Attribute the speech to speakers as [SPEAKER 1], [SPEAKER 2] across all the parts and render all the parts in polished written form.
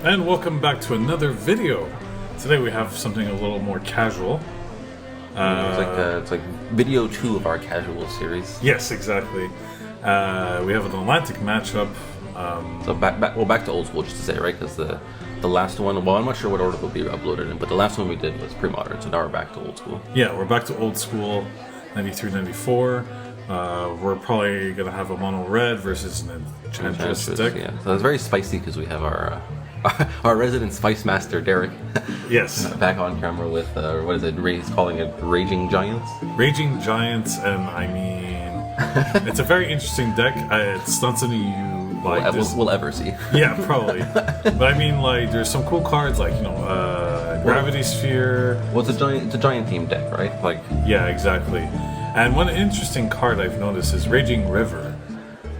[SPEAKER 1] And welcome back to another video. Today we have something a little more casual.
[SPEAKER 2] It's like video 2 of our casual series.
[SPEAKER 1] Yes, exactly. We have an Atlantic matchup.
[SPEAKER 2] So back to old school, just to say, right? Because the last one, well, I'm not sure what order will be uploaded in, but the last one we did was pre-modern, so now we're back to old school.
[SPEAKER 1] Yeah, we're back to old school, 93, 94. We're probably going to have a mono red versus an Enchantress deck.
[SPEAKER 2] Yeah, so it's very spicy because we have our resident Spice Master, Derrick.
[SPEAKER 1] Yes.
[SPEAKER 2] Back on camera with, what is it? He's calling it Raging Giants?
[SPEAKER 1] Raging Giants, and I mean, it's a very interesting deck. It's not something you like.
[SPEAKER 2] We'll ever see.
[SPEAKER 1] Yeah, probably. But I mean, like, there's some cool cards, like, Gravity Sphere.
[SPEAKER 2] Well, it's a giant themed deck, right? Like.
[SPEAKER 1] Yeah, exactly. And one interesting card I've noticed is Raging River.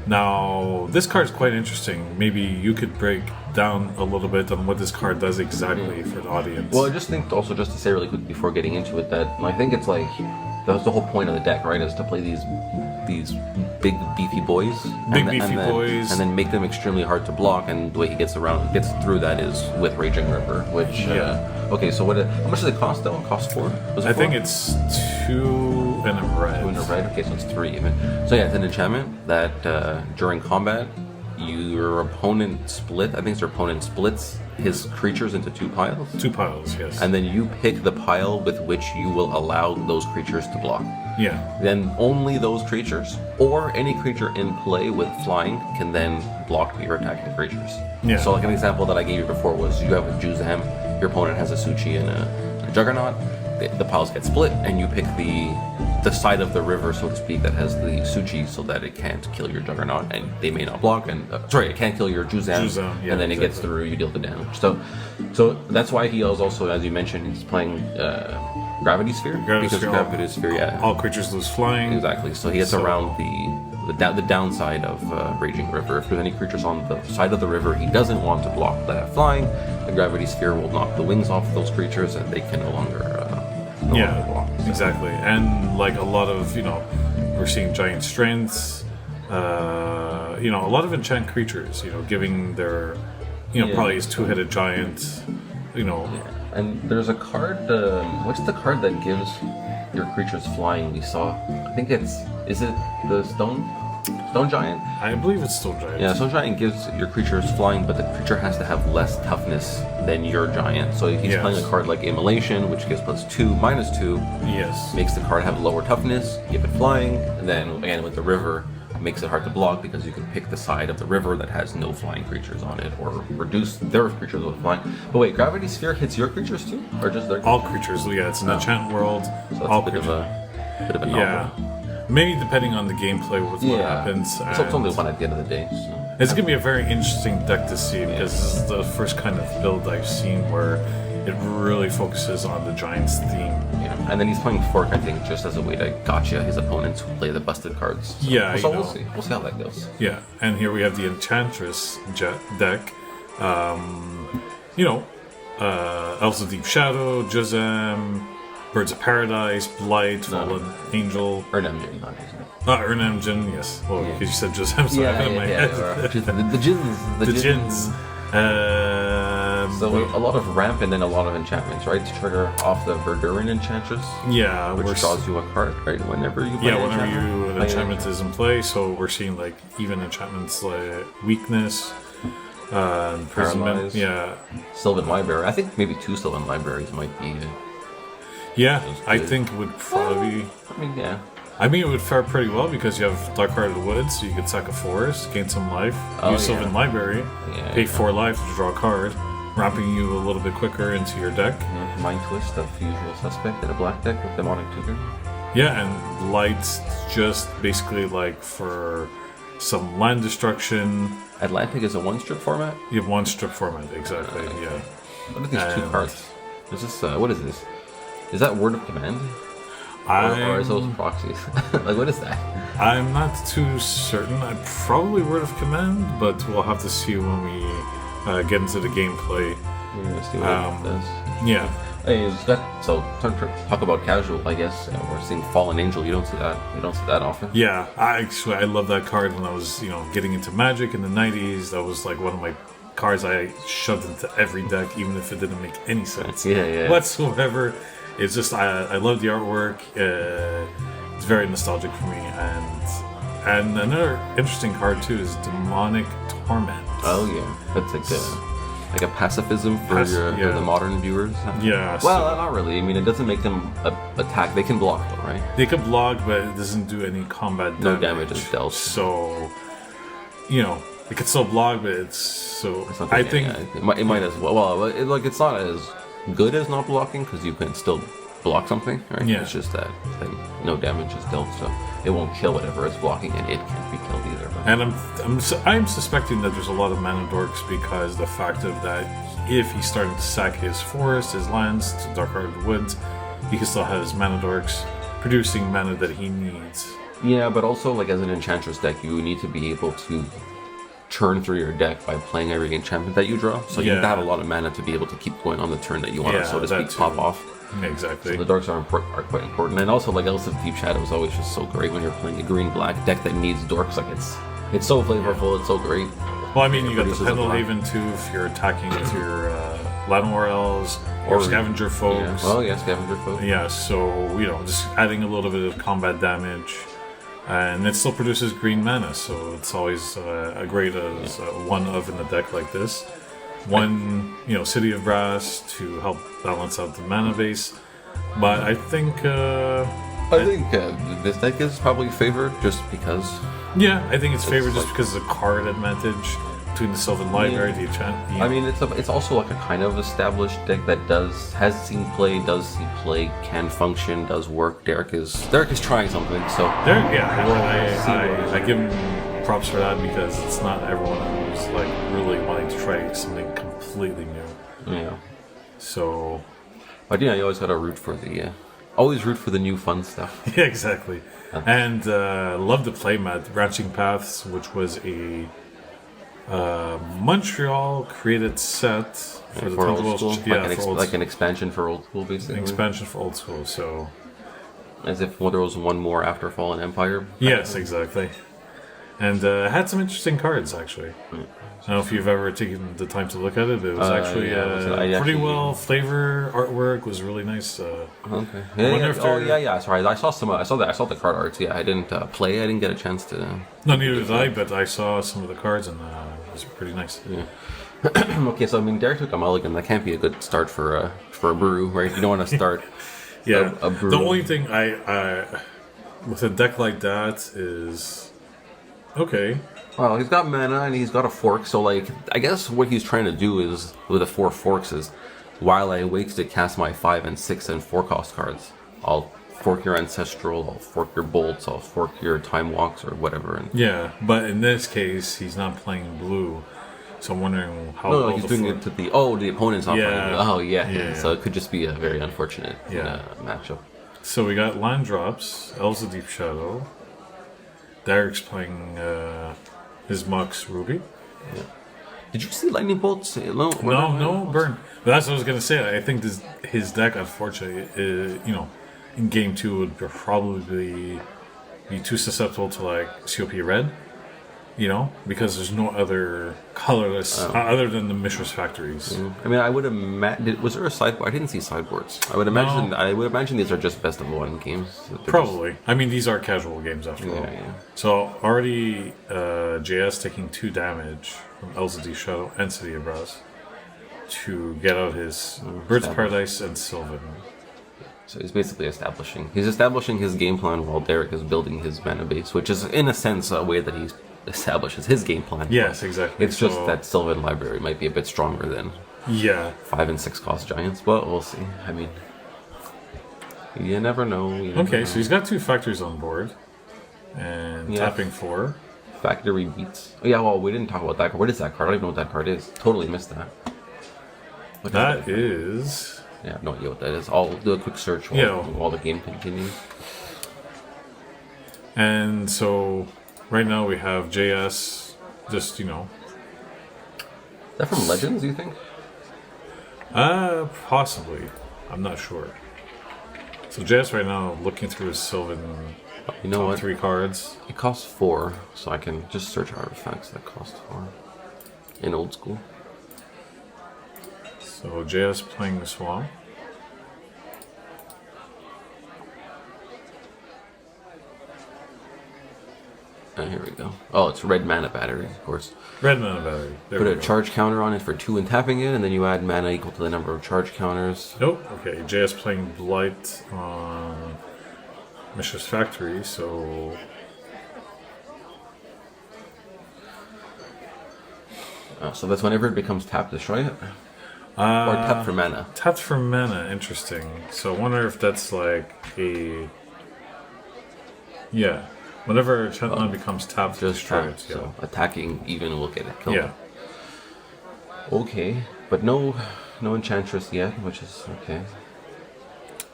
[SPEAKER 1] Now, this card is quite interesting. Maybe you could break down a little bit on what this card does exactly for the audience.
[SPEAKER 2] Well, I just think also, just to say really quick before getting into it, that I think it's like that's the whole point of the deck, right? Is to play these big beefy boys,
[SPEAKER 1] boys,
[SPEAKER 2] and then make them extremely hard to block. And the way he gets through that is with Raging River, which okay. So how much does it cost though? It costs 4.
[SPEAKER 1] I think it's 2 and a red.
[SPEAKER 2] 2 and a red. Okay, so it's 3 even. So yeah, it's an enchantment that during combat, your opponent splits his creatures into 2 piles.
[SPEAKER 1] 2 piles, yes.
[SPEAKER 2] And then you pick the pile with which you will allow those creatures to block.
[SPEAKER 1] Yeah.
[SPEAKER 2] Then only those creatures, or any creature in play with flying, can then block your attacking creatures.
[SPEAKER 1] Yeah.
[SPEAKER 2] So like an example that I gave you before was you have a Juzam, your opponent has a Suchi and a Juggernaut, the piles get split, and you pick the side of the river, so to speak, that has the Suchi, so that it can't kill your Juggernaut, and they may not block, and it can't kill your Juzam,
[SPEAKER 1] yeah,
[SPEAKER 2] and then it gets through, you deal the damage. So that's why he is also, as you mentioned, he's playing Gravity Sphere. Gravity Sphere, yeah.
[SPEAKER 1] All creatures lose flying.
[SPEAKER 2] Exactly, so he gets around the downside of Raging River. If there's any creatures on the side of the river he doesn't want to block that have flying, the Gravity Sphere will knock the wings off those creatures, and they can no longer block. So.
[SPEAKER 1] Exactly. And like a lot of, we're seeing giant strengths, a lot of enchant creatures, giving their, probably his 2-headed giant,
[SPEAKER 2] Yeah. And there's a card, what's the card that gives your creatures flying we saw? I think is it the Stone Giant?
[SPEAKER 1] I believe it's Stone Giant.
[SPEAKER 2] Yeah, Stone Giant gives your creatures flying, but the creature has to have less toughness than your giant. So if he's playing a card like Immolation, which gives -2,
[SPEAKER 1] yes,
[SPEAKER 2] makes the card have lower toughness, give it flying, and then again with the river, makes it hard to block because you can pick the side of the river that has no flying creatures on it, or reduce their creatures with flying. But wait, Gravity Sphere hits your creatures too, or just their creatures?
[SPEAKER 1] All creatures. Yeah, it's an enchant world.
[SPEAKER 2] So that's
[SPEAKER 1] all
[SPEAKER 2] a bit of a novel.
[SPEAKER 1] Yeah, maybe depending on the gameplay with what happens.
[SPEAKER 2] It's only one at the end of the day. So.
[SPEAKER 1] It's gonna be a very interesting deck to see because this is the first kind of build I've seen where it really focuses on the Giants theme.
[SPEAKER 2] Yeah, and then he's playing Fork, I think, just as a way to gotcha his opponents who play the busted cards. So,
[SPEAKER 1] yeah,
[SPEAKER 2] so we'll see. We'll see how that goes.
[SPEAKER 1] Yeah, and here we have the Enchantress deck. Elves of Deep Shadow, Juzam, Birds of Paradise, Blight, Fallen Angel.
[SPEAKER 2] Urn Engine, not Juzam.
[SPEAKER 1] Urn Engine, yes. Well, because you said Juzam, so I had it in my head.
[SPEAKER 2] The Djinns. So a lot of ramp and then a lot of enchantments, right? To trigger off the Verduran Enchantress.
[SPEAKER 1] Yeah,
[SPEAKER 2] which draws you a card, right? Whenever you play
[SPEAKER 1] an enchantment is in play. So we're seeing like even enchantments like Weakness, Imprisonment. Yeah,
[SPEAKER 2] Sylvan Library. I think maybe 2 Sylvan Libraries might be.
[SPEAKER 1] Yeah, I think it would probably. It would fare pretty well because you have Dark-Hearted Woods, so you could sack a forest, gain some life, use Sylvan Library, pay 4 life to draw a card, ramping you a little bit quicker into your deck.
[SPEAKER 2] Mind Twist of Usual Suspect in a black deck with Demonic Tutor.
[SPEAKER 1] Yeah, and Light's just basically like for some land destruction.
[SPEAKER 2] Atlantic is a 1-strip format?
[SPEAKER 1] You have 1-strip format, exactly, yeah.
[SPEAKER 2] What are these 2 cards? Is this, what is this? Is that Word of Command? Or is those proxies? Like, what is that?
[SPEAKER 1] I'm not too certain. I'm probably Word of Command, but we'll have to see when we get into the gameplay.
[SPEAKER 2] We're going to see what it does.
[SPEAKER 1] Yeah.
[SPEAKER 2] Hey, so talk about casual, I guess. We're seeing Fallen Angel. You don't see that often.
[SPEAKER 1] Yeah, I love that card when I was, getting into Magic in the 90s. That was like one of my cards I shoved into every deck, even if it didn't make any sense
[SPEAKER 2] whatsoever.
[SPEAKER 1] It's just I love the artwork. It's very nostalgic for me, and another interesting card too is Demonic Torment.
[SPEAKER 2] Oh yeah, that's like a pacifism for the modern viewers.
[SPEAKER 1] Yeah.
[SPEAKER 2] Well, not really. I mean, it doesn't make them attack. They can block though, right?
[SPEAKER 1] They can block, but it doesn't do any combat damage.
[SPEAKER 2] No damage is dealt.
[SPEAKER 1] So, it could still block, but it's so. I think
[SPEAKER 2] it might as well. Well, it's not as good as not blocking because you can still block something, right?
[SPEAKER 1] Yeah.
[SPEAKER 2] It's just that no damage is dealt, so it won't kill whatever it's blocking, and it can't be killed either. But.
[SPEAKER 1] And I'm suspecting that there's a lot of mana dorks because the fact of that if he's starting to sack his forest, his lands to Dark-Hearted Woods, he can still have his mana dorks producing mana that he needs.
[SPEAKER 2] Yeah, but also like as an Enchantress deck, you need to be able to churn through your deck by playing every enchantment that you draw. So you have to have a lot of mana to be able to keep going on the turn that you want to, so to speak, pop off.
[SPEAKER 1] Exactly.
[SPEAKER 2] So the dorks are quite important, and also like Elves of Deep Shadow is always just so great when you're playing a green-black deck that needs dorks. Like it's so flavorful, it's so great.
[SPEAKER 1] Well, I mean, you got the Pendelhaven too if you're attacking with your Llanowar Elves or Scavenger Folks.
[SPEAKER 2] Yeah. Well, yeah, Scavenger Folks.
[SPEAKER 1] Yeah, so just adding a little bit of combat damage. And it still produces green mana, so it's always a great one of in a deck like this. One, City of Brass to help balance out the mana base. But I think
[SPEAKER 2] this deck is probably favored just because.
[SPEAKER 1] Yeah, I think it's favored just because of the card advantage between the Sylvan Library, the enchant.
[SPEAKER 2] I mean, it's also like a kind of established deck that has seen play, does see play, can function, does work. Derrick is trying something. So
[SPEAKER 1] I give him props for that because it's not everyone who's like really wanting to try something completely new.
[SPEAKER 2] Yeah.
[SPEAKER 1] So.
[SPEAKER 2] But you always gotta root for the new fun stuff.
[SPEAKER 1] Yeah, exactly. And love the playmat, Branching Paths, which was a Montreal created set for the
[SPEAKER 2] old school.
[SPEAKER 1] Like
[SPEAKER 2] an expansion for old school, basically.
[SPEAKER 1] An expansion for old school, so.
[SPEAKER 2] As if there was one more after Fallen Empire.
[SPEAKER 1] Yes, exactly. And had some interesting cards, actually. I don't know if you've ever taken the time to look at it. It was actually pretty well. Flavor, artwork was really nice.
[SPEAKER 2] Okay. Sorry, I saw the card arts. Yeah, I didn't play. I didn't get a chance to.
[SPEAKER 1] No, neither did I. But I saw some of the cards, and it was pretty nice.
[SPEAKER 2] Yeah. Okay, so I mean, Derrick took a mulligan. That can't be a good start for a brew, right? You don't want to start. A brew.
[SPEAKER 1] The only thing I with a deck like that is okay.
[SPEAKER 2] Well, he's got mana and he's got a fork, so like I guess what he's trying to do is with the 4 forks is while I wait to cast my 5 and 6 and 4 cost cards, I'll fork your Ancestral, I'll fork your Bolts, I'll fork your Time Walks or whatever. And
[SPEAKER 1] yeah, but in this case he's not playing blue, so I'm wondering how.
[SPEAKER 2] No, he's doing it to the opponent's not playing. Oh yeah. So it could just be a very unfortunate matchup.
[SPEAKER 1] So we got land drops, Elves of Deep Shadow. Derrick's playing his Mox Ruby.
[SPEAKER 2] Yeah. Did you see Lightning Bolts?
[SPEAKER 1] No, burn. But that's what I was gonna say. I think his deck, unfortunately, in game 2 would probably be too susceptible to like COP Red. Because there's no other colorless other than the Mishra's Factories.
[SPEAKER 2] I mean, I would imagine. Was there a sideboard? I didn't see sideboards. I would imagine these are just best of 1 games.
[SPEAKER 1] Probably. I mean, these are casual games after all. Yeah. So already, JS taking 2 damage from Elves of Deep Shadow and City of Brass to get out his Birds of Paradise and Sylvan.
[SPEAKER 2] So he's basically establishing his game plan while Derrick is building his mana base, which is in a sense a way that he's establishes his game plan.
[SPEAKER 1] Yes, exactly.
[SPEAKER 2] It's just that Sylvan Library might be a bit stronger than 5 and 6 cost giants, but we'll see. I mean, you never know.
[SPEAKER 1] So he's got 2 factories on board and tapping 4.
[SPEAKER 2] Factory beats. Oh, yeah, well, we didn't talk about that card. What is that card? I don't even know what that card is. Totally missed that.
[SPEAKER 1] That is.
[SPEAKER 2] Yeah, I have no idea what that is. I'll do a quick search while the game continues.
[SPEAKER 1] And so. Right now we have JS, just,
[SPEAKER 2] Is that from Legends, you think?
[SPEAKER 1] Possibly. I'm not sure. So JS right now, looking through his Sylvan top 3 cards.
[SPEAKER 2] It costs 4, so I can just search artifacts that cost 4. In old school.
[SPEAKER 1] So JS playing the Swamp.
[SPEAKER 2] Here we go. Oh, it's red mana battery, of course.
[SPEAKER 1] Red mana battery.
[SPEAKER 2] Put a charge counter on it for 2 and tapping it, and then you add mana equal to the number of charge counters.
[SPEAKER 1] Nope. Okay, JS playing Blight on Mishra's Factory, so...
[SPEAKER 2] So that's whenever it becomes tapped, destroy it? Or tapped for mana?
[SPEAKER 1] Tapped for mana, interesting. So I wonder if that's like a... Yeah. Whenever enchantment becomes tapped,
[SPEAKER 2] just
[SPEAKER 1] destroy
[SPEAKER 2] tapped,
[SPEAKER 1] it. Yeah.
[SPEAKER 2] so attacking even will get it killed.
[SPEAKER 1] Yeah.
[SPEAKER 2] Okay, but no Enchantress yet, which is okay.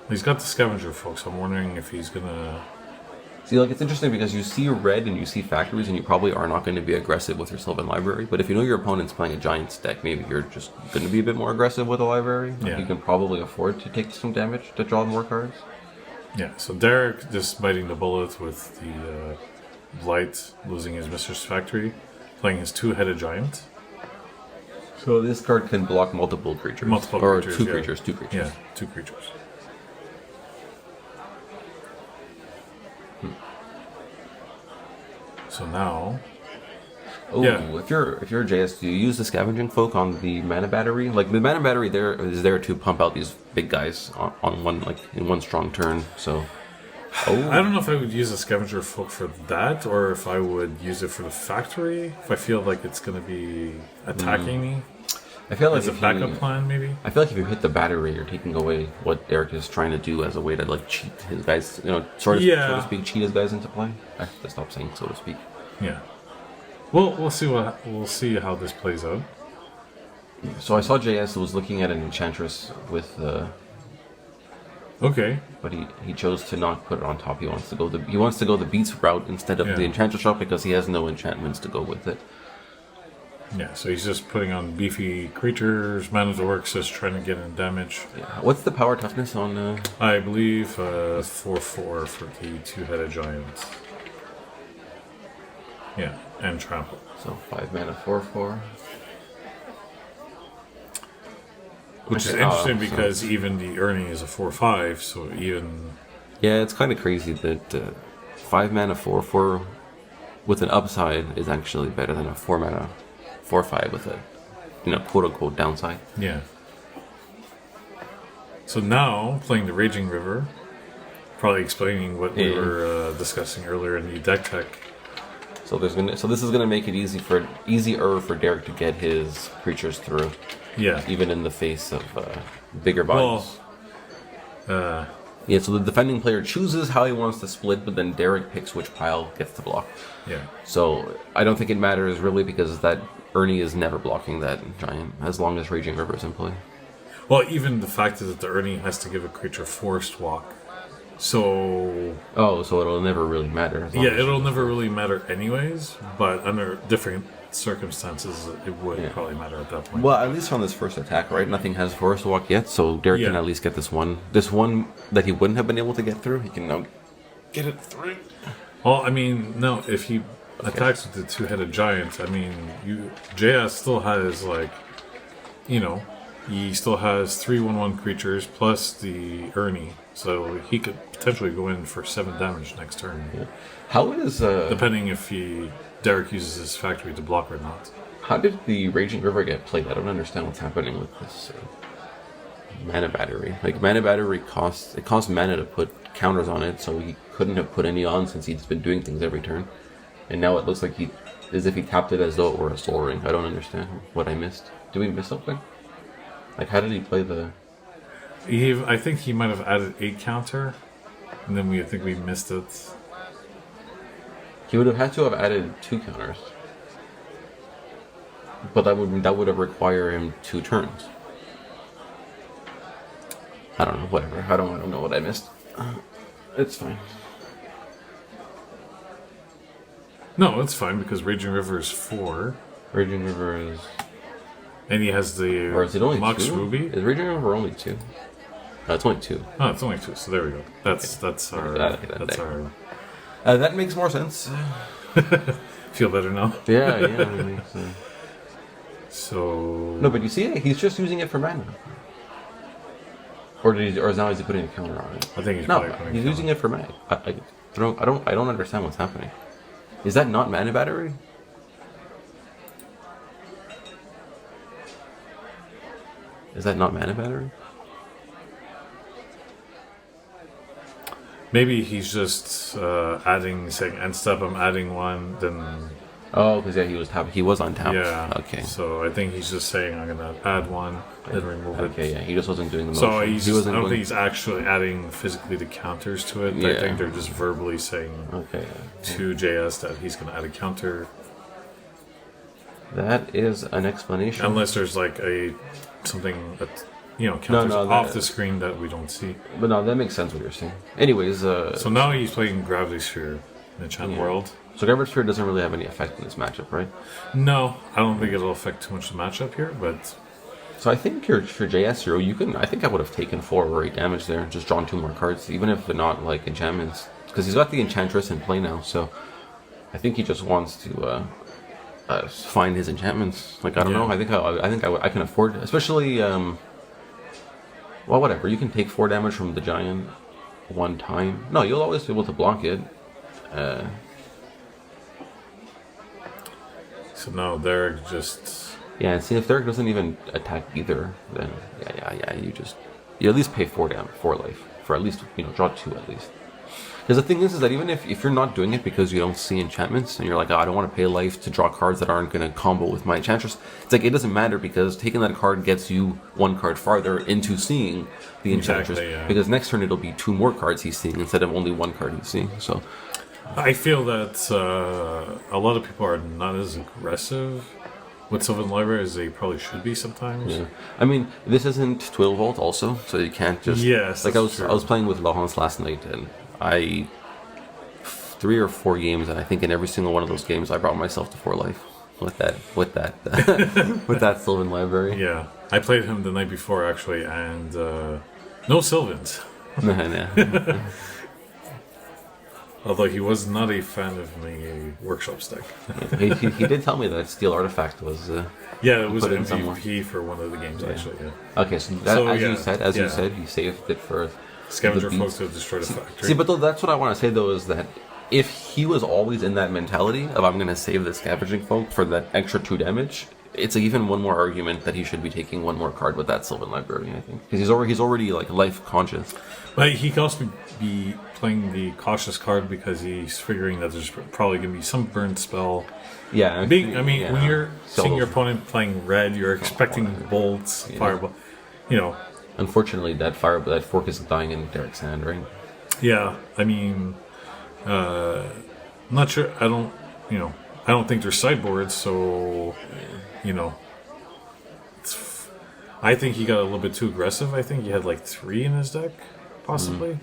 [SPEAKER 1] He's got the Scavenger, folks. I'm wondering if he's gonna...
[SPEAKER 2] See, like, it's interesting because you see red and you see factories and you probably are not going to be aggressive with your Sylvan Library, but if you know your opponent's playing a Giants deck, maybe you're just going to be a bit more aggressive with a library. Like, you can probably afford to take some damage to draw more cards.
[SPEAKER 1] Yeah, so Derrick just biting the bullet with the Blight, losing his Mistress Factory, playing his 2-headed Giant.
[SPEAKER 2] So this card can block multiple creatures. Or two creatures.
[SPEAKER 1] Yeah, 2 creatures. So now...
[SPEAKER 2] if you're JS, do you use the Scavenging Folk on the mana battery? Like, the mana battery is there to pump out these big guys on one, like, in one strong turn, so...
[SPEAKER 1] I don't know if I would use a Scavenger Folk for that, or if I would use it for the Factory, if I feel like it's going to be attacking me.
[SPEAKER 2] I feel like
[SPEAKER 1] as a backup plan, maybe?
[SPEAKER 2] I feel like if you hit the battery, you're taking away what Derrick is trying to do as a way to, like, cheat his guys, you know, so to speak, cheat his guys into play. I have to stop saying so to speak.
[SPEAKER 1] Yeah. Well, we'll see how this plays out.
[SPEAKER 2] So I saw JS was looking at an Enchantress with
[SPEAKER 1] okay.
[SPEAKER 2] But he chose to not put it on top. He wants to go the Beats route instead of the Enchantress route because he has no enchantments to go with it.
[SPEAKER 1] Yeah, so he's just putting on beefy creatures, Mana to Work, just trying to get in damage.
[SPEAKER 2] Yeah. What's the power toughness on?
[SPEAKER 1] I believe 4/4 for the 2-headed giant. Yeah, and trample.
[SPEAKER 2] So 5 mana, 4/4.
[SPEAKER 1] Which is interesting because even the Ernie is a 4/5, so even...
[SPEAKER 2] Yeah, it's kind of crazy that 5 mana, 4/4 with an upside is actually better than a 4 mana, 4/5 with a, quote unquote downside.
[SPEAKER 1] Yeah. So now, playing the Raging River, probably explaining what we were discussing earlier in the deck tech.
[SPEAKER 2] So this is gonna make it easier for Derrick to get his creatures through.
[SPEAKER 1] Yeah.
[SPEAKER 2] Even in the face of bigger bodies.
[SPEAKER 1] Well,
[SPEAKER 2] yeah, so the defending player chooses how he wants to split, but then Derrick picks which pile gets to block.
[SPEAKER 1] Yeah.
[SPEAKER 2] So I don't think it matters really because that Ernie is never blocking that giant as long as Raging River is in play.
[SPEAKER 1] Well, even the fact that the Ernie has to give a creature Forest Walk. So...
[SPEAKER 2] Oh, so it'll never really matter.
[SPEAKER 1] Yeah, it'll never really matter anyways, but under different circumstances, it would probably matter at that point.
[SPEAKER 2] Well, at least on this first attack, right? Nothing has Forest Walk yet, so Derrick can at least get this one. This one that he wouldn't have been able to get through, he can now get it through.
[SPEAKER 1] Well, I mean, no, if he attacks with the 2-headed giant, I mean, JS still has, like, he still has 3/1/1 creatures plus the Ernie, so he could potentially go in for 7 damage next turn.
[SPEAKER 2] Yeah. How is
[SPEAKER 1] depending if Derrick uses his factory to block or not.
[SPEAKER 2] How did the Raging River get played? I don't understand what's happening with this mana battery. Like, mana battery costs mana to put counters on it, so he couldn't have put any on since he's been doing things every turn. And now it looks like as if he tapped it as though it were a Soul Ring. I don't understand what I missed. Did we miss something? Like, how did he play the...
[SPEAKER 1] I think he might have added 8 counter, and then I think we missed it.
[SPEAKER 2] He would have had to have added 2 counters. But that would have required him 2 turns. I don't know, whatever. I don't know what I missed. It's fine.
[SPEAKER 1] No, it's fine, because Raging River is 4.
[SPEAKER 2] Raging River is...
[SPEAKER 1] And he has the
[SPEAKER 2] or is it only
[SPEAKER 1] Mox
[SPEAKER 2] 2?
[SPEAKER 1] Ruby.
[SPEAKER 2] Is Raging River only 2? No, it's only 2.
[SPEAKER 1] Oh, it's only 2, so there we go. That's our...
[SPEAKER 2] that makes more sense.
[SPEAKER 1] Feel better now?
[SPEAKER 2] Yeah, that makes sense.
[SPEAKER 1] So
[SPEAKER 2] no, but you see, he's just using it for mana. Or is now he's putting a counter on it?
[SPEAKER 1] I think
[SPEAKER 2] he's using it for mana. I don't understand what's happening. Is that not mana battery? Is that not mana battery?
[SPEAKER 1] Maybe he's just adding, saying end step. I'm adding one, then.
[SPEAKER 2] Oh, because he was on tap.
[SPEAKER 1] Yeah.
[SPEAKER 2] Okay.
[SPEAKER 1] So I think he's just saying I'm gonna add one, then remove it.
[SPEAKER 2] Okay. Yeah. He just wasn't doing the
[SPEAKER 1] motion.
[SPEAKER 2] So
[SPEAKER 1] I don't think he's actually adding physically the counters to it. Yeah. I think they're just verbally saying to JS that he's gonna add a counter.
[SPEAKER 2] That is an explanation.
[SPEAKER 1] Unless there's like something that counters off the screen that we don't see.
[SPEAKER 2] But no, that makes sense what you're saying. Anyways,
[SPEAKER 1] so now he's playing Gravity Sphere in Enchant World.
[SPEAKER 2] So Gravity Sphere doesn't really have any effect in this matchup, right?
[SPEAKER 1] No, I don't think it'll affect too much the matchup here, but.
[SPEAKER 2] So I think for JS Hero, I think I would have taken 4 or 8 damage there and just drawn 2 more cards, even if they're not like enchantments, because he's got the Enchantress in play now. So I think he just wants to find his enchantments. Like I don't know. I think I can afford it, especially. Well, whatever. You can take 4 damage from the giant one time. No, you'll always be able to block it.
[SPEAKER 1] So now Derrick just...
[SPEAKER 2] Yeah, and see, if Derrick doesn't even attack either, then you at least pay 4 life. For at least, draw 2 at least. Because the thing is that even if you're not doing it because you don't see enchantments, and you're like, I don't want to pay life to draw cards that aren't going to combo with my Enchantress, it's like, it doesn't matter, because taking that card gets you 1 card farther into seeing the Enchantress. Exactly, because next turn it'll be 2 more cards he's seeing instead of only 1 card he's seeing. So
[SPEAKER 1] I feel that a lot of people are not as aggressive with Sylvan Library as they probably should be sometimes.
[SPEAKER 2] Yeah. I mean, this isn't 12 Vault also, so you can't just...
[SPEAKER 1] Yes,
[SPEAKER 2] like I was playing with Laurence last night, and 3 or 4 games, and I think in every single one of those games I brought myself to 4 life with that with that Sylvan Library.
[SPEAKER 1] Yeah, I played him the night before actually, and no Sylvans.
[SPEAKER 2] No.
[SPEAKER 1] Although he was not a fan of the workshop stack.
[SPEAKER 2] he did tell me that Steel Artifact was.
[SPEAKER 1] It was an MVP for one of the games actually. Yeah.
[SPEAKER 2] Okay, so you said, he saved it for.
[SPEAKER 1] Scavenger folks to destroy the factory.
[SPEAKER 2] See, but that's what I want to say though, is that if he was always in that mentality of I'm going to save the Scavenging Folk for that extra 2 damage, it's even one more argument that he should be taking 1 more card with that Sylvan Library, I think, because he's already like life conscious.
[SPEAKER 1] But he can also be playing the cautious card because he's figuring that there's probably going to be some burn spell.
[SPEAKER 2] Yeah,
[SPEAKER 1] when you're seeing your opponent playing red, you're expecting bolts, fireball,
[SPEAKER 2] Unfortunately, that fork is dying in Derrick's hand, right?
[SPEAKER 1] Yeah, I mean, I'm not sure. I don't think they're sideboards, so I think he got a little bit too aggressive. I think he had like 3 in his deck, possibly.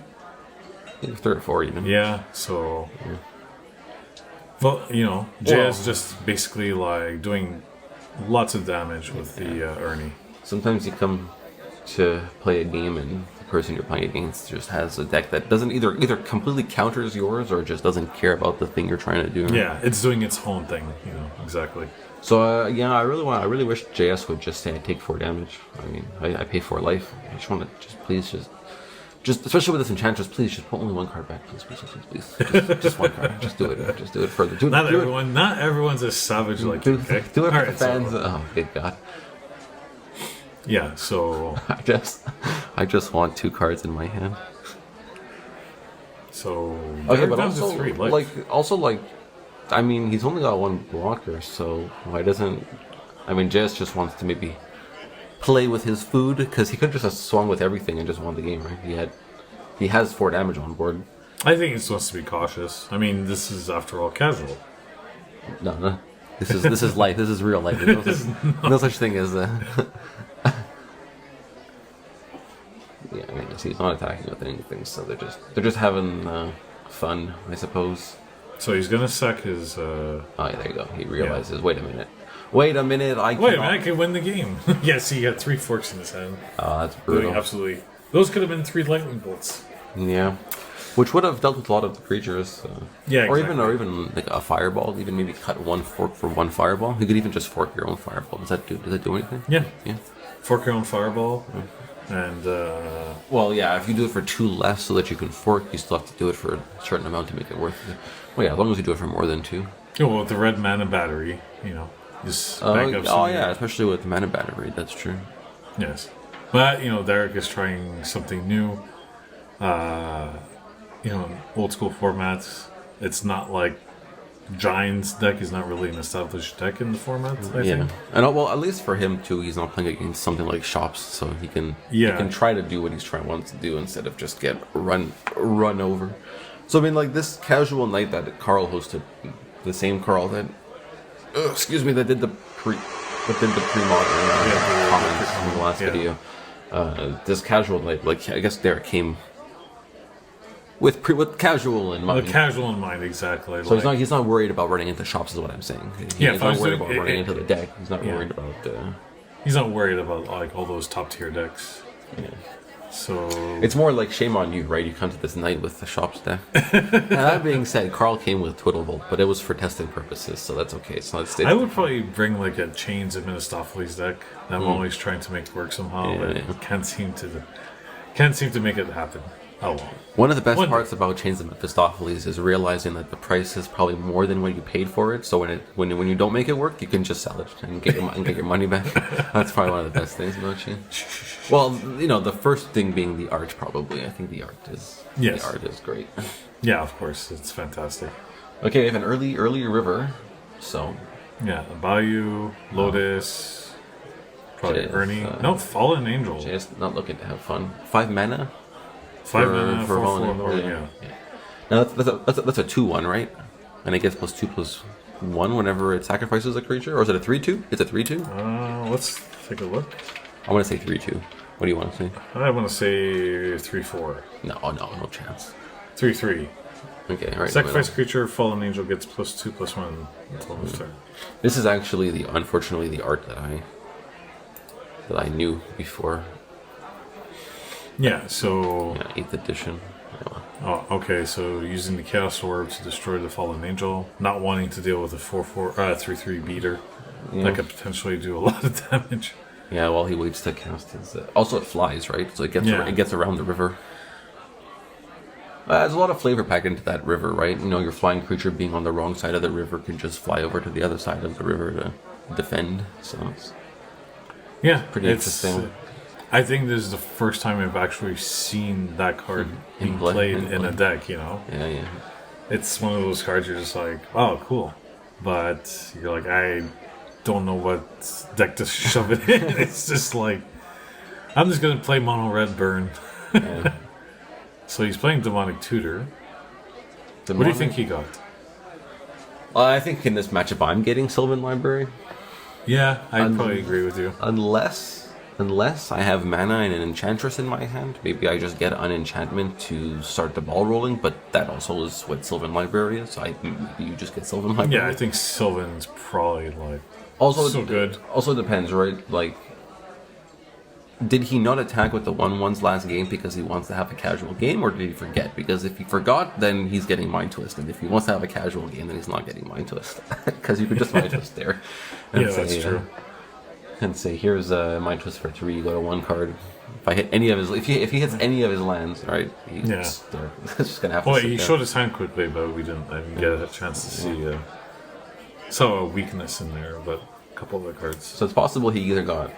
[SPEAKER 2] 3 or 4 even.
[SPEAKER 1] Yeah. So, well, JS just basically like doing lots of damage with the Ernie.
[SPEAKER 2] Sometimes you come to play a game and the person you're playing against just has a deck that doesn't either completely counters yours or just doesn't care about the thing you're trying to do.
[SPEAKER 1] Yeah, it's doing its own thing, exactly.
[SPEAKER 2] So I really wish JS would just say I take 4 damage. I mean, I pay 4 life. I just want to please especially with this Enchantress, please just put only 1 card back, please. Just 1 card. Just do it further.
[SPEAKER 1] Not everyone's as savage like you. Okay?
[SPEAKER 2] Do it for the fans. Oh, good God.
[SPEAKER 1] Yeah, so
[SPEAKER 2] I just want 2 cards in my hand.
[SPEAKER 1] So
[SPEAKER 2] okay, but also 3 life. I mean, he's only got 1 blocker, so why doesn't? I mean, JS just wants to maybe play with his food, because he could just have swung with everything and just won the game, right? He has 4 damage on board.
[SPEAKER 1] I think he's supposed to be cautious. I mean, this is after all casual.
[SPEAKER 2] No. This is life. This is real life. There's no such thing as. Yeah, I mean, he's not attacking with anything, so they're just having fun, I suppose.
[SPEAKER 1] So he's gonna sack his.
[SPEAKER 2] Oh, yeah, there you go. He realizes. Yeah. Wait a minute! I
[SPEAKER 1] can win the game. Yes, he had 3 forks in his hand.
[SPEAKER 2] Oh, that's brutal.
[SPEAKER 1] Absolutely. Those could have been 3 lightning bolts.
[SPEAKER 2] Yeah. Which would have dealt with a lot of the creatures.
[SPEAKER 1] Yeah,
[SPEAKER 2] or
[SPEAKER 1] exactly.
[SPEAKER 2] even like a fireball. Even maybe cut one fork for one fireball. You could even just fork your own fireball. Does that do anything?
[SPEAKER 1] Yeah.
[SPEAKER 2] Yeah.
[SPEAKER 1] Fork your own fireball, and
[SPEAKER 2] well, yeah. If you do it for 2 less, so that you can fork, you still have to do it for a certain amount to make it worth it. Well, yeah, as long as you do it for more than 2.
[SPEAKER 1] well, with the red mana battery, just back up.
[SPEAKER 2] Yeah, especially with the mana battery. That's true.
[SPEAKER 1] Yes, but Derrick is trying something new. In old school formats, it's not like Giants deck is not really an established deck in the format. I think.
[SPEAKER 2] And well, at least for him too, he's not playing against something like Shops, so he can try to do what he's wants to do instead of just get run over. So I mean, like this casual night that Carl hosted, the same Carl that that did the pre-modern comments in the last video. This casual night, like I guess Derrick came with casual in mind.
[SPEAKER 1] With casual in mind, exactly.
[SPEAKER 2] So he's not worried about running into Shops, is what I'm saying. He's not worried about running into the deck. He's not worried about.
[SPEAKER 1] He's not worried about like all those top tier decks.
[SPEAKER 2] Yeah.
[SPEAKER 1] So
[SPEAKER 2] it's more like shame on you, right? You come to this night with the Shops deck. Now, that being said, Carl came with Twiddlebolt, but it was for testing purposes, so that's okay.
[SPEAKER 1] I would probably bring like a Chains of Mephistopheles deck that I'm always trying to make work somehow, but can't seem to make it happen. Oh well.
[SPEAKER 2] One of the best parts about Chains of Mephistopheles is realizing that the price is probably more than what you paid for it. So when you don't make it work, you can just sell it and get your money back. That's probably one of the best things about you. Well, the first thing being the art. Probably, I think the art is the art is great.
[SPEAKER 1] Yeah, of course, it's fantastic.
[SPEAKER 2] Okay, we have an early river. So
[SPEAKER 1] yeah, Bayou, Lotus, probably Ernie. No, Fallen Angel.
[SPEAKER 2] Just not looking to have fun. 5 mana.
[SPEAKER 1] 5 mana for 4
[SPEAKER 2] yeah. Now that's a 2/1, right? And it gets +2/+1 whenever it sacrifices a creature, or is it a 3/2? It's a 3/2.
[SPEAKER 1] Let's take a look.
[SPEAKER 2] I want to say 3/2. What do you want to say?
[SPEAKER 1] I want to say 3/4.
[SPEAKER 2] No chance.
[SPEAKER 1] 3/3.
[SPEAKER 2] Okay, right.
[SPEAKER 1] Sacrifice creature, Fallen Angel gets +2/+1 until his turn.
[SPEAKER 2] This is actually unfortunately the art that I knew before.
[SPEAKER 1] Yeah, so...
[SPEAKER 2] Yeah, 8th edition.
[SPEAKER 1] Oh, okay, so using the Chaos Orb to destroy the Fallen Angel, not wanting to deal with a 3/3 beater that could potentially do a lot of damage.
[SPEAKER 2] Yeah, while he waits to cast his... Also, it flies, right? So it gets around the river. There's a lot of flavor packed into that river, right? Your flying creature being on the wrong side of the river can just fly over to the other side of the river to defend. So it's pretty interesting.
[SPEAKER 1] I think this is the first time I've actually seen that card being played in a deck,
[SPEAKER 2] Yeah.
[SPEAKER 1] It's one of those cards you're just like, oh, cool. But you're like, I don't know what deck to shove it in. It's just like, I'm just going to play mono red burn.
[SPEAKER 2] Yeah.
[SPEAKER 1] So he's playing Demonic Tutor. What do you think he got?
[SPEAKER 2] I think in this matchup I'm getting Sylvan Library.
[SPEAKER 1] Yeah, I'd probably agree with you.
[SPEAKER 2] Unless I have mana and an Enchantress in my hand, maybe I just get an enchantment to start the ball rolling, but that also is what Sylvan Library is, so maybe you just get Sylvan Library.
[SPEAKER 1] Yeah, I think Sylvan's probably
[SPEAKER 2] also
[SPEAKER 1] so good.
[SPEAKER 2] Also depends, right? Like, did he not attack with the 1/1s last game because he wants to have a casual game, or did he forget? Because if he forgot, then he's getting Mind Twist, and if he wants to have a casual game, then he's not getting Mind Twist. Because you could just Mind Twist there.
[SPEAKER 1] Yeah, that's true.
[SPEAKER 2] And say, here's a Mind Twist for 3. You go to 1 card. If I hit any of his, if he hits any of his lands, right? It's just gonna have to.
[SPEAKER 1] Well, he showed his hand quickly, but I didn't get a chance to see. Saw a weakness in there, but a couple of the cards.
[SPEAKER 2] So it's possible he either got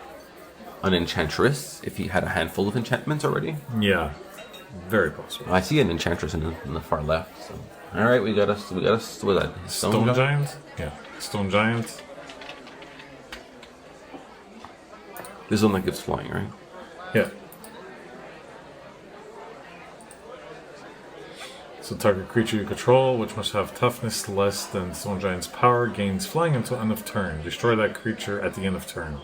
[SPEAKER 2] an Enchantress if he had a handful of enchantments already.
[SPEAKER 1] Yeah, very possible.
[SPEAKER 2] I see an Enchantress in the far left. So all right, we got us with that
[SPEAKER 1] Stone Giant. Yeah, Stone Giant.
[SPEAKER 2] This is one that gives flying, right?
[SPEAKER 1] Yeah. So target creature you control, which must have toughness less than Stone Giant's power, gains flying until end of turn. Destroy that creature at the end of turn.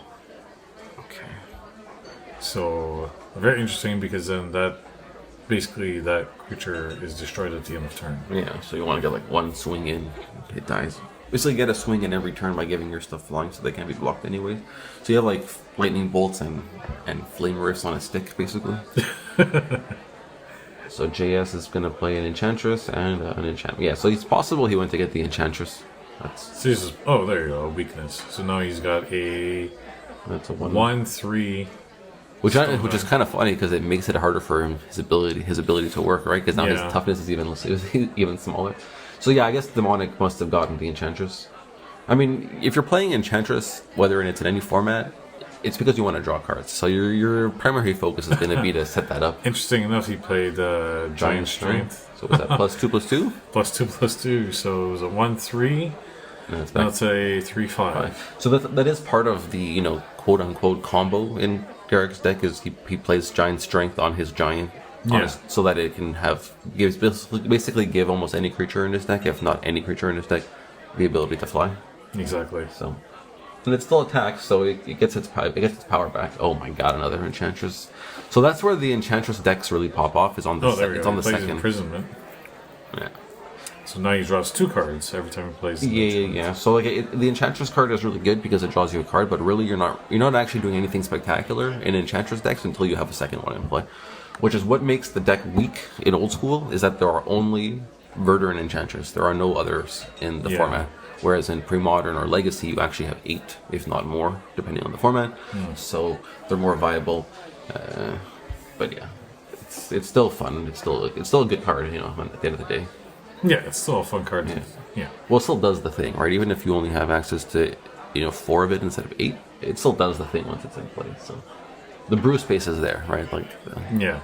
[SPEAKER 2] Okay.
[SPEAKER 1] So very interesting, because then that creature is destroyed at the end of turn.
[SPEAKER 2] Yeah. So you want to get like 1 swing in, it dies. Basically, get a swing in every turn by giving your stuff flying, so they can't be blocked anyway. So you have like lightning bolts and flame rifts on a stick, basically. So JS is going to play an Enchantress and an Enchantment. Yeah, so it's possible he went to get the Enchantress.
[SPEAKER 1] Oh, there you go, weakness. So now he's got
[SPEAKER 2] that's a
[SPEAKER 1] 1/3.
[SPEAKER 2] Which is kind of funny because it makes it harder for him, his ability to work, right? Because now his toughness is even smaller. So yeah, I guess Demonic must have gotten the Enchantress. I mean, if you're playing Enchantress, whether it's in any format, it's because you want to draw cards. So your primary focus is going to be to set that up.
[SPEAKER 1] Interesting enough, he played Giant Strength.
[SPEAKER 2] So was that +2/+2?
[SPEAKER 1] +2/+2. So it was a 1/3. That's a 3/5.
[SPEAKER 2] So that is part of the quote unquote combo in Derrick's deck is he plays Giant Strength on his Giant. So that it can basically give almost any creature in his deck, if not any creature in his deck, the ability to fly.
[SPEAKER 1] Exactly.
[SPEAKER 2] So. And it still attacks, so it gets its power back. Oh my god, another Enchantress! So that's where the Enchantress decks really pop off. Is on the on the second
[SPEAKER 1] Imprisonment.
[SPEAKER 2] Yeah.
[SPEAKER 1] So now he draws 2 cards every time he plays.
[SPEAKER 2] Yeah. So the Enchantress card is really good because it draws you a card, but really you're not actually doing anything spectacular in Enchantress decks until you have a second one in play, which is what makes the deck weak in Old School. Is that there are only Verdure and Enchantress. There are no others in the format. Whereas in Pre-Modern or Legacy, you actually have 8, if not more, depending on the format. So they're more viable. But yeah, it's still fun. It's still a good card, at the end of the day.
[SPEAKER 1] Yeah, it's still a fun card. Yeah.
[SPEAKER 2] Well, it still does the thing, right? Even if you only have access to 4 of it instead of 8, it still does the thing once it's in play. So the brew space is there, right?
[SPEAKER 1] Yeah.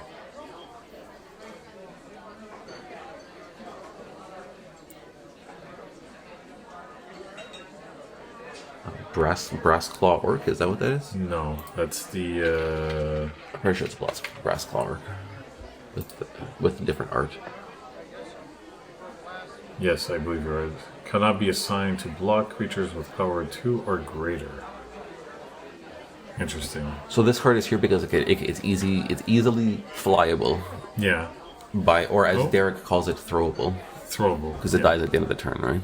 [SPEAKER 2] Brass Claw Orc, is that what that is?
[SPEAKER 1] No, that's the.
[SPEAKER 2] I'm pretty sure it's Brass Claw Orc with different art.
[SPEAKER 1] Yes, I believe you're right. Cannot be assigned to block creatures with power 2 or greater. Interesting.
[SPEAKER 2] So this card is here because it's easily flyable.
[SPEAKER 1] Yeah.
[SPEAKER 2] Or as Derrick calls it, throwable. Because it dies at the end of the turn, right?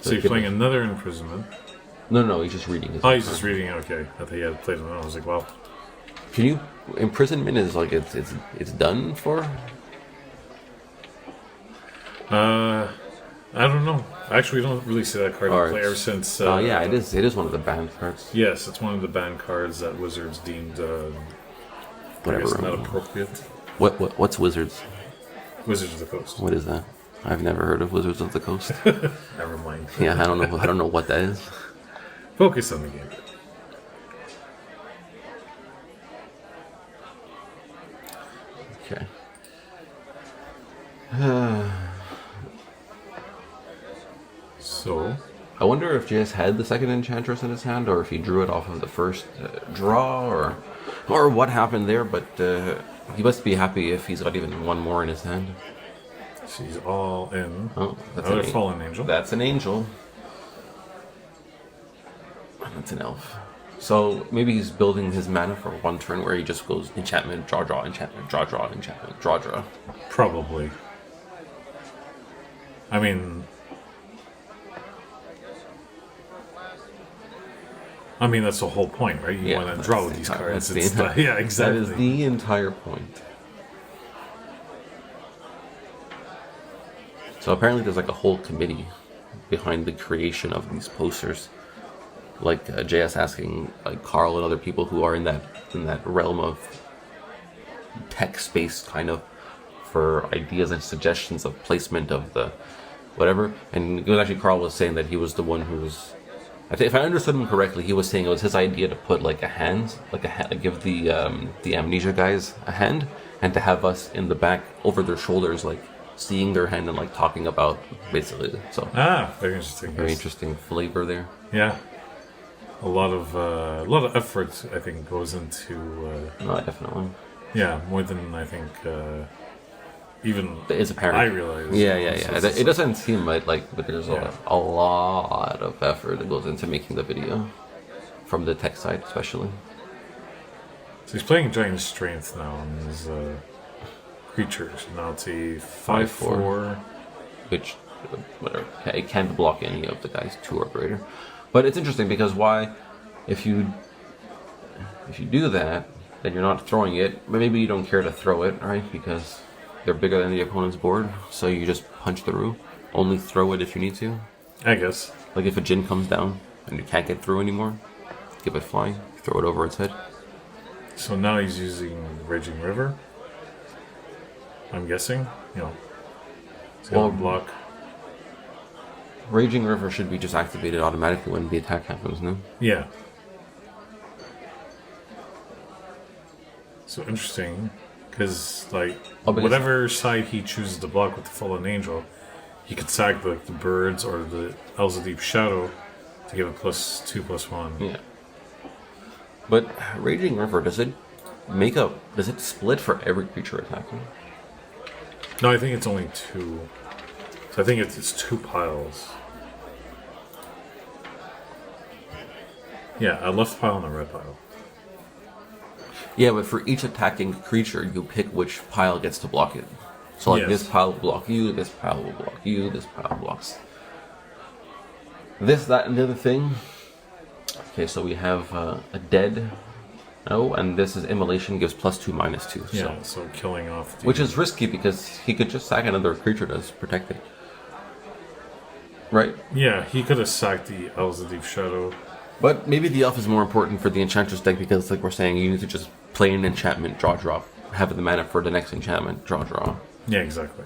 [SPEAKER 1] So you're playing another Imprisonment.
[SPEAKER 2] No, he's just reading.
[SPEAKER 1] He's just reading. Okay, I thought he had played it. I was like, well.
[SPEAKER 2] Can you Imprisonment is like it's done for?
[SPEAKER 1] I don't know. Actually, we don't really see that card in play ever since.
[SPEAKER 2] Yeah, it is one of the banned cards.
[SPEAKER 1] Yes, it's one of the banned cards that Wizards deemed not appropriate.
[SPEAKER 2] What's Wizards?
[SPEAKER 1] Wizards of the Coast.
[SPEAKER 2] What is that? I've never heard of Wizards of the Coast.
[SPEAKER 1] Never mind.
[SPEAKER 2] Yeah, I don't know what that is.
[SPEAKER 1] Focus on the game.
[SPEAKER 2] Okay.
[SPEAKER 1] So,
[SPEAKER 2] I wonder if JS had the second Enchantress in his hand, or if he drew it off of the first draw, or what happened there. But he must be happy if he's got even one more in his hand.
[SPEAKER 1] She's all in.
[SPEAKER 2] Oh, that's
[SPEAKER 1] another fallen angel.
[SPEAKER 2] That's an angel. That's an elf. So maybe he's building his mana for one turn where he just goes enchantment, draw, enchantment, draw, enchantment, draw.
[SPEAKER 1] Probably. I mean, that's the whole point, right? You want to draw with these cards. Yeah, exactly.
[SPEAKER 2] That is the entire point. So apparently there's like a whole committee behind the creation of these posters. Like JS asking like Carl and other people who are in that realm of tech space kind of for ideas and suggestions of placement of the whatever. And it was actually Carl was saying that he was the one who was, I think if I understood him correctly, he was saying it was his idea to put like a hand, give the amnesia guys a hand, and to have us in the back over their shoulders, like seeing their hand and like talking about basically. So
[SPEAKER 1] very interesting.
[SPEAKER 2] Very interesting flavor there.
[SPEAKER 1] Yeah. A lot of effort, I think, goes into.
[SPEAKER 2] No, definitely.
[SPEAKER 1] Yeah, more than I think. Even
[SPEAKER 2] it's apparent.
[SPEAKER 1] I realize.
[SPEAKER 2] Yeah. It doesn't seem like, but there's a lot of effort that goes into making the video, from the tech side especially.
[SPEAKER 1] So he's playing Giant Strength now on his creatures. Now it's a 5/4,
[SPEAKER 2] which whatever it can't block any of the guys 2 or greater. But it's interesting because if you do that, then you're not throwing it. But maybe you don't care to throw it, right? Because They're bigger than the opponent's board, so you just punch through. Only throw it if you need to.
[SPEAKER 1] I guess.
[SPEAKER 2] Like if a Djinn comes down and you can't get through anymore, give it flying, throw it over its head.
[SPEAKER 1] So now he's using Raging River. I'm guessing. It's gonna block.
[SPEAKER 2] Raging River should be just activated automatically when the attack happens, no?
[SPEAKER 1] Yeah. So interesting, because whatever side he chooses to block with the Fallen Angel, he could sack the birds or the Elves of Deep Shadow to give a +2/+1.
[SPEAKER 2] Yeah. But Raging River, does it split for every creature attacking?
[SPEAKER 1] No, I think it's only 2. So I think it's 2 piles. Yeah, a left pile and a red pile.
[SPEAKER 2] Yeah, but for each attacking creature, you pick which pile gets to block it. So this pile will block you, this pile will block you, this pile blocks this, that, and the other thing. Okay, so we have a dead. Oh, and this is Immolation, gives +2/-2.
[SPEAKER 1] Yeah, so killing off.
[SPEAKER 2] Which is risky because he could just sack another creature that's protected. Right?
[SPEAKER 1] Yeah, he could have sacked the Elves of Deep Shadow.
[SPEAKER 2] But maybe the elf is more important for the Enchantress deck because, like we're saying, you need to just play an enchantment, draw, have the mana for the next enchantment, draw.
[SPEAKER 1] Yeah, exactly.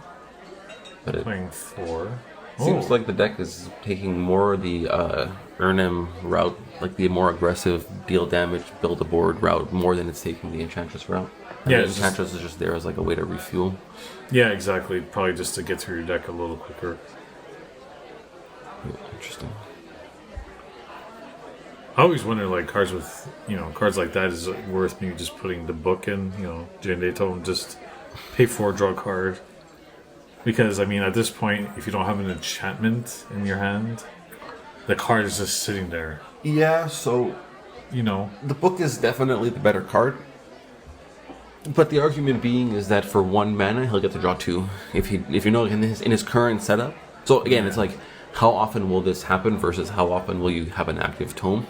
[SPEAKER 2] But
[SPEAKER 1] playing 4.
[SPEAKER 2] Seems like the deck is taking more the Ernem route, like the more aggressive, deal damage, build a board route, more than it's taking the Enchantress route. And the Enchantress is just there as like a way to refuel.
[SPEAKER 1] Yeah, exactly. Probably just to get through your deck a little quicker.
[SPEAKER 2] Yeah, interesting.
[SPEAKER 1] I always wonder, cards with, cards like that, is it worth me just putting the book in, Jane and just pay 4, draw a card. Because, at this point, if you don't have an enchantment in your hand, the card is just sitting there.
[SPEAKER 2] Yeah, so, the book is definitely the better card. But the argument being is that for 1 mana, he'll get to draw 2. If in his current setup. So, again, it's like, how often will this happen versus how often will you have an active tome?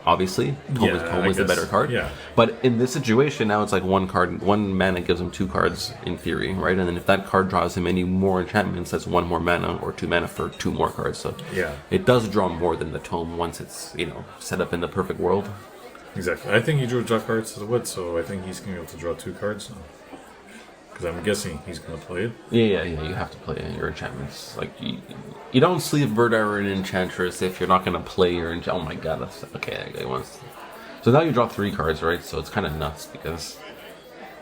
[SPEAKER 2] Obviously, Tome is the better card.
[SPEAKER 1] Yeah.
[SPEAKER 2] But in this situation, now it's like 1 mana gives him 2 cards in theory, right? And then if that card draws him any more enchantments, that's 1 more mana or 2 mana for 2 more cards. So it does draw more than the tome once it's set up in the perfect world.
[SPEAKER 1] Exactly. I think he drew cards to the wood, so I think he's going to be able to draw 2 cards now. Because I'm guessing he's going to play it.
[SPEAKER 2] Yeah. You have to play your enchantments. Like you don't sleeve Verdar and Enchantress if you're not going to play your oh my god. Okay. So now you draw 3 cards, right? So it's kind of nuts because,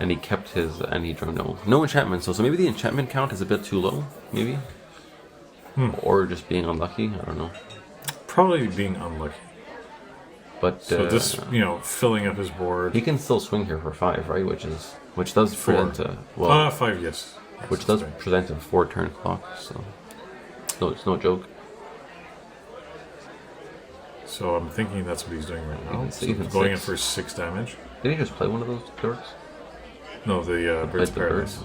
[SPEAKER 2] and he kept his and he drew no enchantments. So maybe the enchantment count is a bit too low, maybe, or just being unlucky. I don't know.
[SPEAKER 1] Probably being unlucky.
[SPEAKER 2] But
[SPEAKER 1] so this, filling up his board.
[SPEAKER 2] He can still swing here for 5, right? Which does present
[SPEAKER 1] 5, yes.
[SPEAKER 2] Which does present a 4-turn clock. So it's no joke.
[SPEAKER 1] So I'm thinking that's what he's doing right now. So
[SPEAKER 2] he's
[SPEAKER 1] going in for 6 damage.
[SPEAKER 2] Did he just play one of those dorks?
[SPEAKER 1] No, the Bird's Paradise.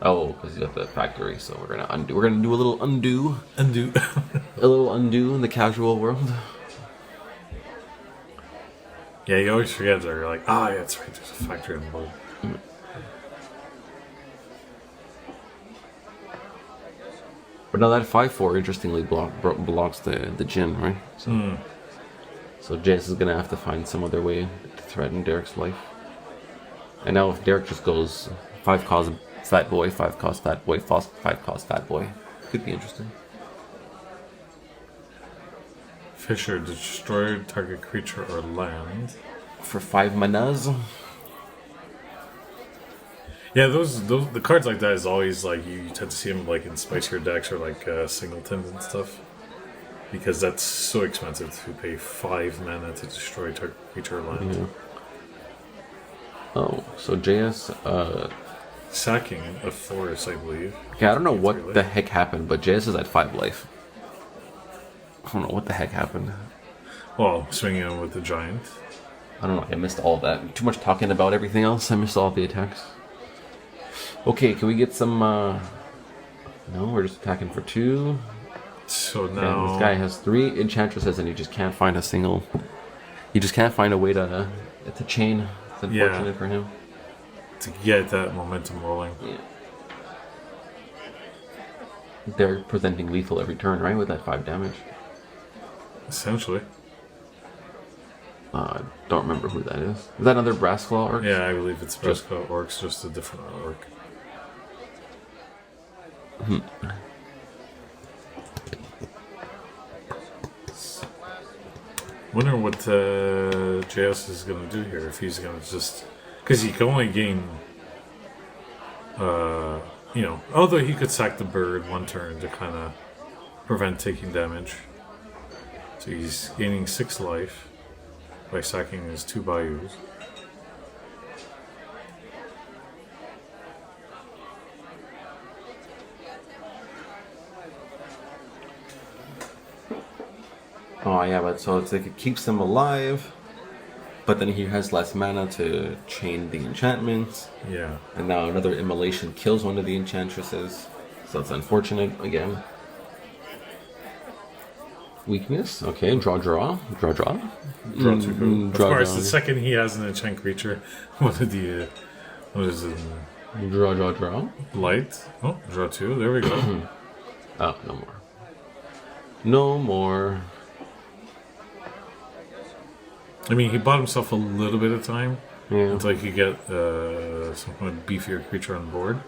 [SPEAKER 2] Oh, because he's got the factory. So we're gonna undo. We're gonna do a little undo. A little undo in the casual world.
[SPEAKER 1] Yeah, you always forget that. You're like, yeah, that's right. There's a factory on the board.
[SPEAKER 2] But now that 5/4 interestingly blocks the Djinn, right? So Jace is gonna have to find some other way to threaten Derrick's life. And now if Derrick just goes 5 cost fat boy, 5 cost fat boy, 5 cost fat boy, could be interesting.
[SPEAKER 1] Fisher, destroy target creature or land.
[SPEAKER 2] For 5 manas.
[SPEAKER 1] Yeah, the cards like that is always like you tend to see them like in spicier decks or like singletons and stuff, because that's so expensive to pay 5 mana to destroy target creature or land.
[SPEAKER 2] Yeah. Oh, so JS
[SPEAKER 1] sacking a forest, I believe.
[SPEAKER 2] Yeah, I don't know what the heck happened, but JS is at 5 life. I don't know what the heck happened.
[SPEAKER 1] Well, swinging in with the giant.
[SPEAKER 2] I don't know. I missed all that. Too much talking about everything else. I missed all the attacks. Okay, can we get some... No, we're just attacking for 2.
[SPEAKER 1] So now...
[SPEAKER 2] And this guy has 3 enchantresses and he just can't find a single... He just can't find a way to chain. It's unfortunate for him.
[SPEAKER 1] to get that momentum rolling.
[SPEAKER 2] Yeah. They're presenting lethal every turn, right? With that 5 damage.
[SPEAKER 1] Essentially.
[SPEAKER 2] Don't remember who that is. Is that another Brassclaw orc?
[SPEAKER 1] Yeah, I believe it's Brassclaw orcs, just a different orc. Wonder what JS is going to do here. If he's going to just... Because he can only gain... you know, although he could sack the bird one turn to kind of prevent taking damage. So he's gaining 6 life by sacking his 2 bayous.
[SPEAKER 2] Oh yeah, but so it's like it keeps them alive, but then he has less mana to chain the enchantments.
[SPEAKER 1] Yeah.
[SPEAKER 2] And now another immolation kills one of the enchantresses, so it's unfortunate again. Weakness, okay, draw.
[SPEAKER 1] Draw 2. Of course, the second he has an enchant creature, what is it?
[SPEAKER 2] Draw.
[SPEAKER 1] Light. Oh, draw 2. There we go.
[SPEAKER 2] Oh, no more. No more.
[SPEAKER 1] I mean, he bought himself a little bit of time until he could get some kind of beefier creature on board.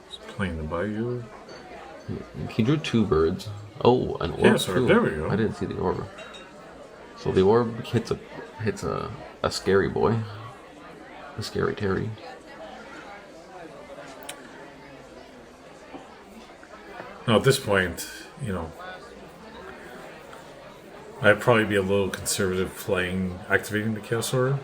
[SPEAKER 1] Just playing the Bayou.
[SPEAKER 2] He drew 2 birds. Oh, an orb.
[SPEAKER 1] Yeah, sorry, there we go.
[SPEAKER 2] I didn't see the orb. So the orb hits a scary boy. A scary Terry.
[SPEAKER 1] Now, at this point, you know, I'd probably be a little conservative playing, activating the Chaos Aura.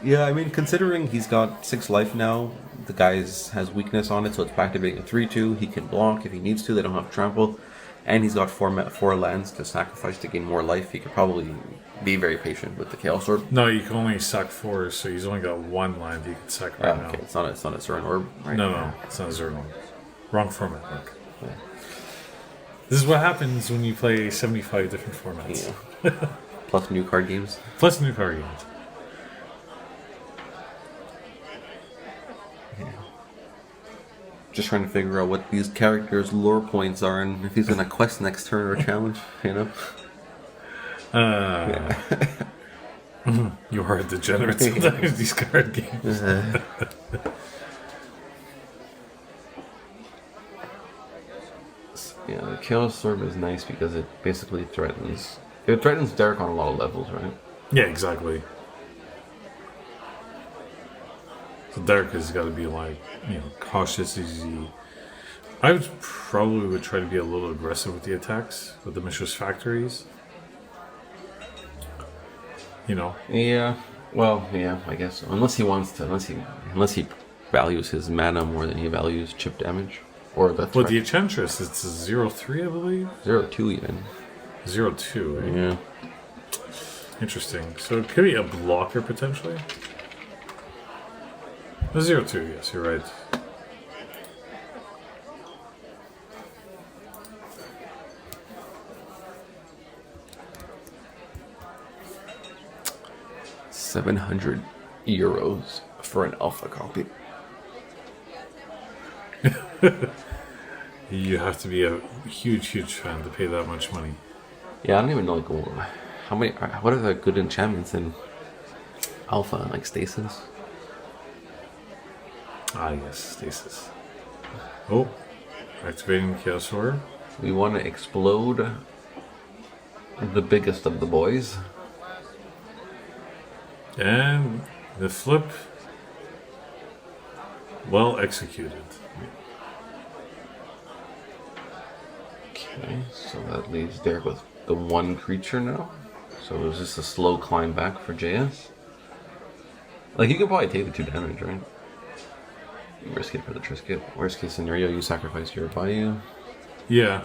[SPEAKER 2] Yeah, I mean, considering he's got 6 life now, the guy has weakness on it, so it's back to being a 3/2. He can block if he needs to. They don't have trample, and he's got 4 lands to sacrifice to gain more life. He could probably be very patient with the Chaos Orb.
[SPEAKER 1] No, you can only sack 4, so he's only got 1 land he can sack right now.
[SPEAKER 2] Okay, it's not a Zern Orb, right?
[SPEAKER 1] No, it's not a Zern Orb. Wrong format, Mark.
[SPEAKER 2] Yeah.
[SPEAKER 1] This is what happens when you play 75 different formats.
[SPEAKER 2] Yeah. Plus new card games.
[SPEAKER 1] Plus new card games.
[SPEAKER 2] Just trying to figure out what these characters' lore points are and if he's gonna quest next turn or challenge, you know?
[SPEAKER 1] You are a degenerate sometimes, these card games.
[SPEAKER 2] Yeah, the Chaos Orb is nice because it basically threatens... It threatens Derrick on a lot of levels, right?
[SPEAKER 1] Yeah, exactly. So Derrick has got to be like, you know, cautious as he... I would probably try to be a little aggressive with the attacks, with the Mishra's Factories. You know?
[SPEAKER 2] Yeah, well, yeah, I guess so. Unless he wants to, unless he values his mana more than he values chip damage. Or that's
[SPEAKER 1] Well, the Enchantress, it's a 0/3, I believe?
[SPEAKER 2] 0/2 even.
[SPEAKER 1] 0/2, right?
[SPEAKER 2] Yeah.
[SPEAKER 1] Interesting. So it could be a blocker, potentially? A 0/2, yes, you're right.
[SPEAKER 2] €700 for an alpha copy.
[SPEAKER 1] You have to be a huge fan to pay that much money.
[SPEAKER 2] Yeah, I don't even know like how many. What are the good enchantments in alpha? Like stasis.
[SPEAKER 1] Ah, yes, stasis. Oh, activating Chaos Aura.
[SPEAKER 2] We want to explode the biggest of the boys.
[SPEAKER 1] And the flip, well executed.
[SPEAKER 2] Okay, so that leaves Derrick with the 1 creature now. So it was just a slow climb back for JS. Like, you could probably take the 2 damage, right? You risk it for the Trisket. Worst case scenario, you sacrifice your Bayou.
[SPEAKER 1] Yeah,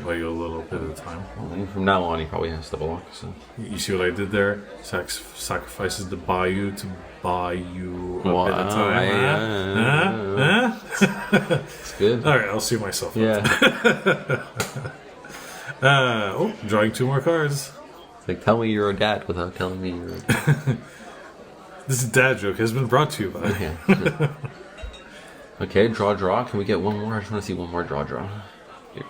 [SPEAKER 1] buy you a little bit of time.
[SPEAKER 2] Well, from now on, he probably has to block. So
[SPEAKER 1] you see what I did there? Sacrifices the Bayou to buy you a bit of time.
[SPEAKER 2] It's good.
[SPEAKER 1] All right, I'll see myself.
[SPEAKER 2] Yeah.
[SPEAKER 1] Drawing 2 more cards.
[SPEAKER 2] It's like, tell me you're a dad without telling me you're.
[SPEAKER 1] This is dad joke has been brought to you by.
[SPEAKER 2] Okay. Okay, draw. Can we get one more? I just want to see one more draw. Here.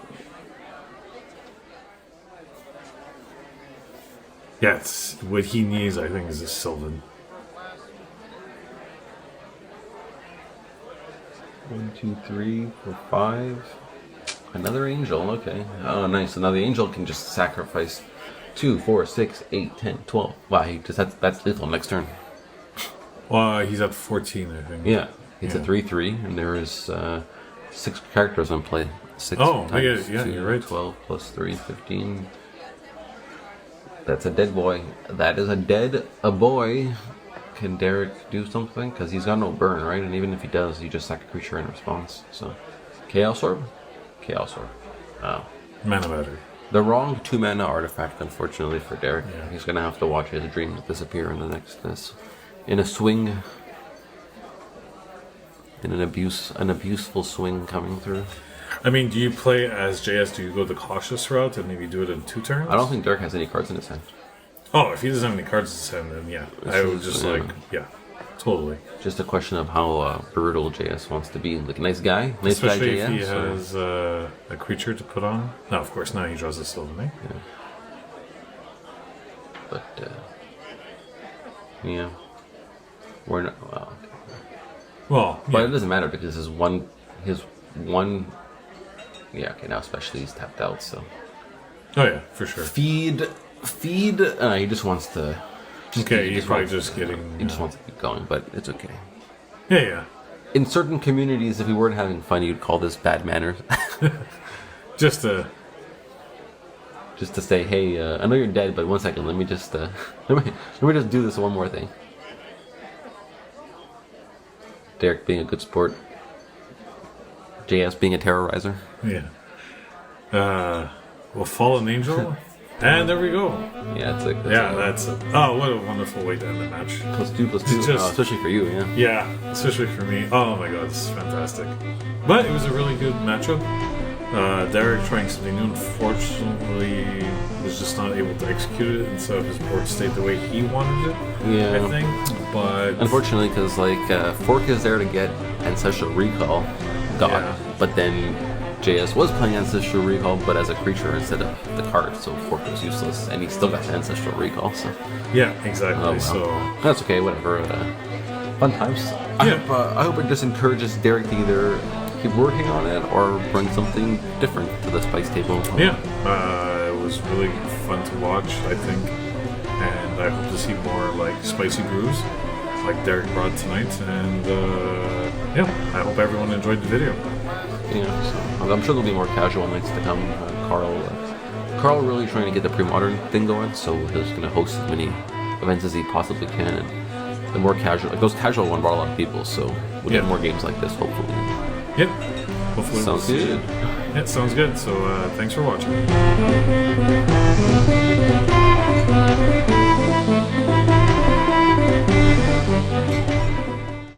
[SPEAKER 1] Yeah, it's, what he needs, I think, is a Sylvan.
[SPEAKER 2] 1, 2, 3, 4, 5. Another angel. Okay. Oh, nice. So now the angel can just sacrifice 2, 4, 6, 8, 10, 12. Wow, that's lethal next turn.
[SPEAKER 1] Well, he's at 14, I think.
[SPEAKER 2] Yeah. It's a 3/3, and there is 6 characters on play. 6
[SPEAKER 1] times you're right.
[SPEAKER 2] 12 plus 3, 15. That's a dead boy. That is a boy. Can Derrick do something? Because he's got no burn, right? And even if he does, he just sack a creature in response. So, Chaos Orb? Chaos Orb. Oh.
[SPEAKER 1] Mana Battery.
[SPEAKER 2] The wrong 2-mana artifact, unfortunately, for Derrick.
[SPEAKER 1] Yeah.
[SPEAKER 2] He's going to have to watch his dreams disappear in the next... in a swing... in an abuseful swing coming through.
[SPEAKER 1] I mean, do you play as JS? Do you go the cautious route and maybe do it in 2 turns?
[SPEAKER 2] I don't think Derrick has any cards in his hand.
[SPEAKER 1] Oh, if he doesn't have any cards in his hand, then yeah. I would just totally.
[SPEAKER 2] Just a question of how brutal JS wants to be. Like, nice guy? Nice
[SPEAKER 1] Especially
[SPEAKER 2] guy,
[SPEAKER 1] if
[SPEAKER 2] JS,
[SPEAKER 1] he has a creature to put on. No, of course, now he draws a Sylvan, eh?
[SPEAKER 2] Yeah. But, yeah. We're not... Well, okay.
[SPEAKER 1] Well,
[SPEAKER 2] but it doesn't matter because his one, yeah. Okay, now especially he's tapped out. So.
[SPEAKER 1] Oh yeah, for sure.
[SPEAKER 2] Feed. He just wants to.
[SPEAKER 1] He's probably just getting.
[SPEAKER 2] He just wants to keep going, but it's okay.
[SPEAKER 1] Yeah.
[SPEAKER 2] In certain communities, if he weren't having fun, you'd call this bad manners.
[SPEAKER 1] Just to
[SPEAKER 2] say, hey, I know you're dead, but 1 second, let me just let me just do this one more thing. Derrick being a good sport. JS being a terrorizer.
[SPEAKER 1] Yeah. Well, Fallen Angel. And there we go.
[SPEAKER 2] Yeah,
[SPEAKER 1] that's it. Oh, what a wonderful way to end the match.
[SPEAKER 2] +2. Especially for you, yeah.
[SPEAKER 1] Yeah, especially for me. Oh my god, this is fantastic. But it was a really good matchup. Derrick trying something new, unfortunately was just not able to execute it, and so his board stayed the way he wanted it.
[SPEAKER 2] Yeah,
[SPEAKER 1] I think. But
[SPEAKER 2] unfortunately, because Fork is there to get Ancestral Recall, but then JS was playing Ancestral Recall, but as a creature instead of the card, so Fork was useless, and he still got Ancestral Recall. So
[SPEAKER 1] yeah, exactly. So
[SPEAKER 2] that's okay. Whatever. Fun times.
[SPEAKER 1] Yeah.
[SPEAKER 2] I hope it just encourages Derrick to either keep working on it or bring something different to the spice table.
[SPEAKER 1] Yeah, it was really fun to watch, I think, and I hope to see more spicy brews like Derrick brought tonight. And I hope everyone enjoyed the video.
[SPEAKER 2] Yeah, so I'm sure there'll be more casual nights to come. Carl really trying to get the pre-modern thing going, so he's going to host as many events as he possibly can. And the more casual, those casual one brought a lot of people, so we'll get more games like this hopefully.
[SPEAKER 1] Yep. Hopefully
[SPEAKER 2] sounds good.
[SPEAKER 1] Yeah, sounds good. So thanks for watching.